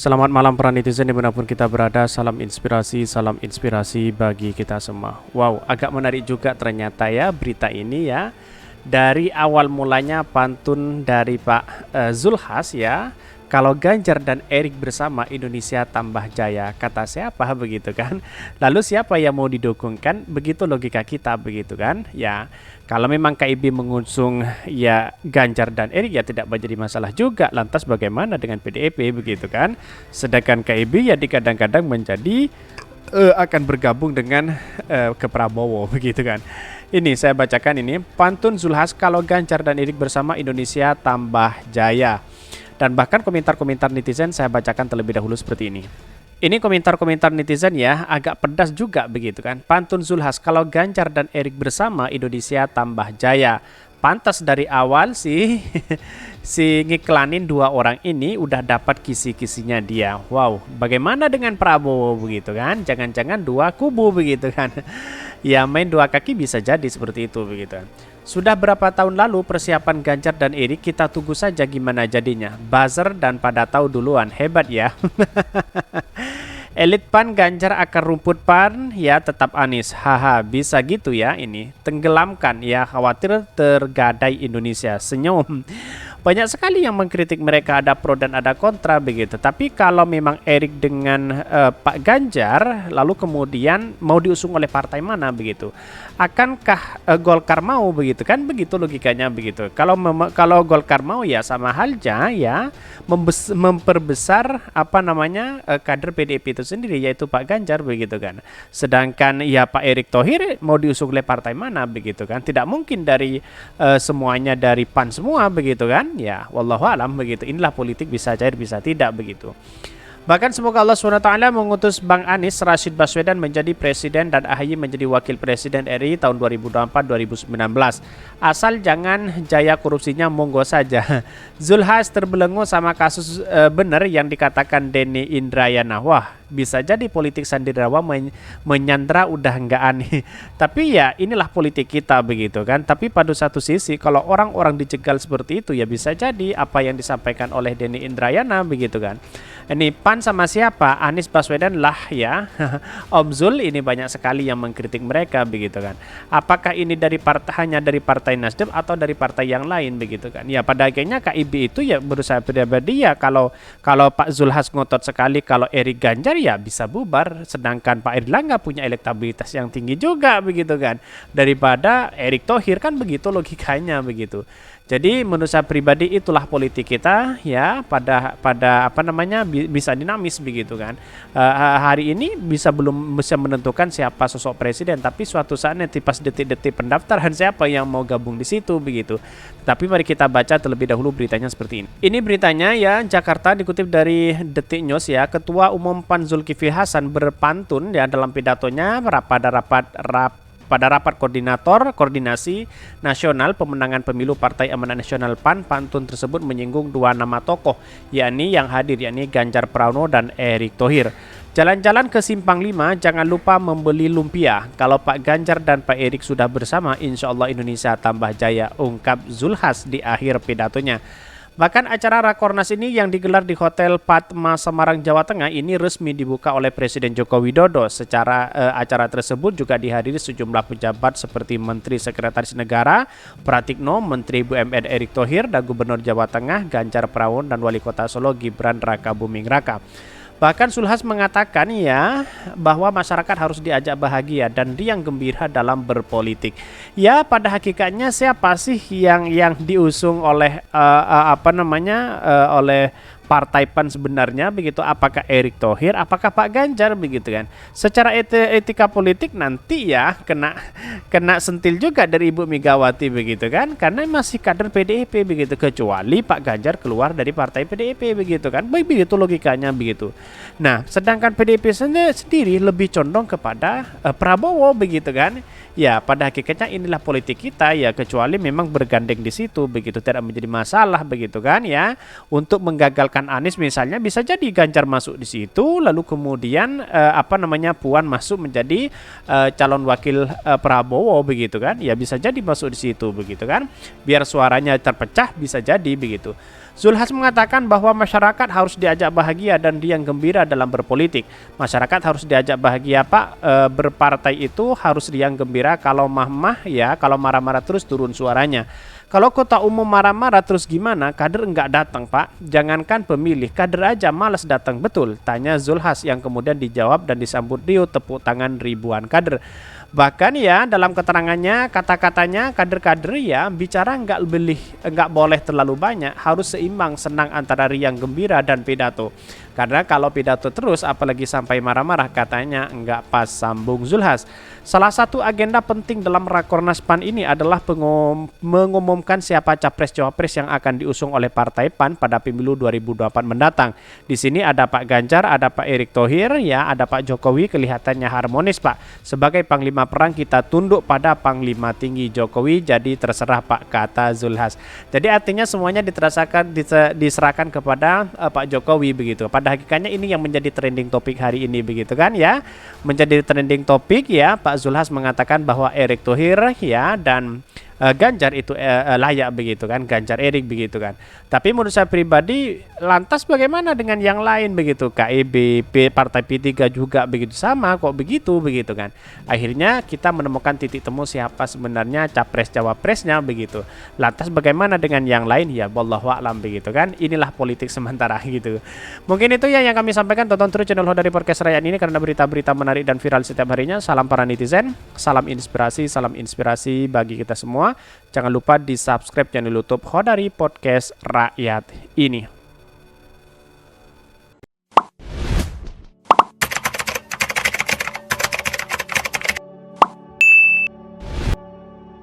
Selamat malam para netizen dimanapun kita berada. Salam inspirasi bagi kita semua. Wow, agak menarik juga ternyata ya berita ini ya. Dari awal mulanya pantun dari Pak Zulhas ya. Kalau Ganjar dan Erik bersama Indonesia tambah jaya, kata siapa begitu kan? Lalu siapa yang mau didukungkan? Begitu logika kita begitu kan? Ya, kalau memang KIB mengusung ya Ganjar dan Erik ya tidak menjadi masalah juga. Lantas bagaimana dengan PDIP begitu kan? Sedangkan KIB ya kadang-kadang menjadi akan bergabung dengan ke Prabowo begitu kan? Ini saya bacakan ini pantun Zulhas kalau Ganjar dan Erik bersama Indonesia tambah jaya. Dan bahkan komentar-komentar netizen saya bacakan terlebih dahulu seperti ini. Ini komentar-komentar netizen ya, agak pedas juga begitu kan. Pantun Zulhas, kalau Ganjar dan Erik bersama Indonesia tambah jaya. Pantas dari awal sih si ngiklanin dua orang ini udah dapat kisi-kisinya dia. Wow, bagaimana dengan Prabowo begitu kan? Jangan-jangan dua kubu begitu kan. Ya main dua kaki bisa jadi seperti itu begitu. Sudah berapa tahun lalu persiapan Ganjar dan Erik, kita tunggu saja gimana jadinya. Buzzer dan pada tahu duluan, hebat ya. Elit PAN Ganjar akar rumput PAN ya tetap Anies. Haha, bisa gitu ya ini. Tenggelamkan ya, khawatir tergadai Indonesia. Senyum. Banyak sekali yang mengkritik mereka, ada pro dan ada kontra begitu. Tapi kalau memang Erik dengan Pak Ganjar lalu kemudian mau diusung oleh partai mana begitu? Akankah Golkar mau begitu kan? Begitu logikanya begitu. Kalau Golkar mau ya sama halnya ya memperbesar apa namanya kader PDIP itu sendiri yaitu Pak Ganjar begitu kan. Sedangkan ya Pak Erick Thohir mau diusung oleh partai mana begitu kan? Tidak mungkin dari semuanya dari PAN semua begitu kan? Ya, wallahu alam begitu. Inilah politik, bisa cair bisa tidak begitu. Bahkan semoga Allah SWT mengutus Bang Anies Rashid Baswedan menjadi presiden dan AHY menjadi wakil presiden RI tahun 2024-2019. Asal jangan jaya korupsinya monggo saja. Zulhas terbelenggu sama kasus benar yang dikatakan Denny Indrayana. Wah, bisa jadi politik Sandirawa menyandra udah nggak aneh. Tapi ya inilah politik kita begitu kan. Tapi pada satu sisi kalau orang-orang dicegal seperti itu ya bisa jadi apa yang disampaikan oleh Denny Indrayana begitu kan. Ini PAN sama siapa? Anies Baswedan lah ya. Om Zul ini banyak sekali yang mengkritik mereka begitu kan. Apakah ini dari hanya dari Partai Nasdem atau dari partai yang lain begitu kan? Ya pada akhirnya KIB itu ya berusaha pribadi ya kalau Pak Zulhas ngotot sekali kalau Erik Ganjar ya bisa bubar. Sedangkan Pak Erlangga punya elektabilitas yang tinggi juga begitu kan. Daripada Erick Thohir kan begitu logikanya begitu. Jadi menurut saya pribadi itulah politik kita ya pada apa namanya bisa dinamis begitu kan. Hari ini belum bisa menentukan siapa sosok presiden, tapi suatu saat nanti pas detik-detik pendaftaran siapa yang mau gabung di situ begitu. Tapi mari kita baca terlebih dahulu beritanya seperti ini. Ini beritanya ya, Jakarta dikutip dari Detik News ya. Ketua Umum PAN Zulkifli Hasan berpantun ya dalam pidatonya pada rapat koordinasi nasional pemenangan pemilu Partai Amanat Nasional PAN. Pantun tersebut menyinggung dua nama tokoh yakni yang hadir yakni Ganjar Pranowo dan Erick Thohir. Jalan-jalan ke Simpang 5, jangan lupa membeli lumpia. Kalau Pak Ganjar dan Pak Erik sudah bersama, insya Allah Indonesia tambah jaya, ungkap Zulhas di akhir pidatonya. Bahkan acara Rakornas ini yang digelar di Hotel Padma Semarang, Jawa Tengah ini resmi dibuka oleh Presiden Joko Widodo. Secara acara tersebut juga dihadiri sejumlah pejabat seperti Menteri Sekretaris Negara Pratikno, Menteri BUMN Erick Thohir, dan Gubernur Jawa Tengah Ganjar Pranowo dan Wali Kota Solo Gibran Raka Buming Raka. Bahkan Zulhas mengatakan ya bahwa masyarakat harus diajak bahagia dan riang gembira dalam berpolitik. Ya pada hakikatnya siapa sih yang diusung oleh oleh Partai PAN sebenarnya begitu? Apakah Erick Thohir, apakah Pak Ganjar begitu kan? Secara etika politik nanti ya kena sentil juga dari Ibu Megawati begitu kan? Karena masih kader PDIP begitu, kecuali Pak Ganjar keluar dari partai PDIP begitu kan? Begitu logikanya begitu. Nah, sedangkan PDIP sendiri lebih condong kepada Prabowo begitu kan? Ya, pada hakikatnya inilah politik kita ya, kecuali memang bergandeng di situ begitu, tidak menjadi masalah begitu kan ya. Untuk menggagalkan Anies misalnya bisa jadi Ganjar masuk di situ, lalu kemudian Puan masuk menjadi calon wakil Prabowo begitu kan. Ya bisa jadi masuk di situ begitu kan. Biar suaranya terpecah bisa jadi begitu. Zulhas mengatakan bahwa masyarakat harus diajak bahagia dan riang gembira dalam berpolitik. Masyarakat harus diajak bahagia Pak, berpartai itu harus riang gembira. Kalau mah ya, kalau marah-marah terus turun suaranya. Kalau kota umum marah-marah terus gimana? Kader enggak datang Pak. Jangankan pemilih, kader aja malas datang, betul? Tanya Zulhas yang kemudian dijawab dan disambut riuh tepuk tangan ribuan kader. Bahkan ya dalam keterangannya kata-katanya kader-kader ya bicara enggak boleh terlalu banyak, harus seimbang, senang antara riang gembira dan pidato. Karena kalau pidato terus apalagi sampai marah-marah katanya enggak pas, sambung Zulhas. Salah satu agenda penting dalam Rakornas PAN ini adalah mengumumkan siapa capres-cawapres yang akan diusung oleh Partai PAN pada pemilu 2024 mendatang. Di sini ada Pak Ganjar, ada Pak Erick Thohir, ya, ada Pak Jokowi, kelihatannya harmonis Pak. Sebagai Panglima Perang kita tunduk pada Panglima Tinggi Jokowi, jadi terserah Pak, kata Zulhas. Jadi artinya semuanya diserahkan kepada Pak Jokowi begitu. Pada hakikatnya ini yang menjadi trending topik hari ini begitu kan ya. Menjadi trending topik ya, Pak Zulhas mengatakan bahwa Erick Thohir ya dan Ganjar itu layak begitu kan, Ganjar Erik begitu kan. Tapi menurut saya pribadi, lantas bagaimana dengan yang lain begitu, KIB, Partai P3 juga begitu, sama kok begitu kan. Akhirnya kita menemukan titik temu siapa sebenarnya capres cawapresnya begitu. Lantas bagaimana dengan yang lain, ya wallahu a'lam begitu kan. Inilah politik sementara gitu. Mungkin itu ya yang kami sampaikan. Tonton terus channel Hodari Podcast Rakyat ini karena berita-berita menarik dan viral setiap harinya. Salam para netizen, salam inspirasi bagi kita semua. Jangan lupa di subscribe channel YouTube Hodari Podcast Rakyat ini.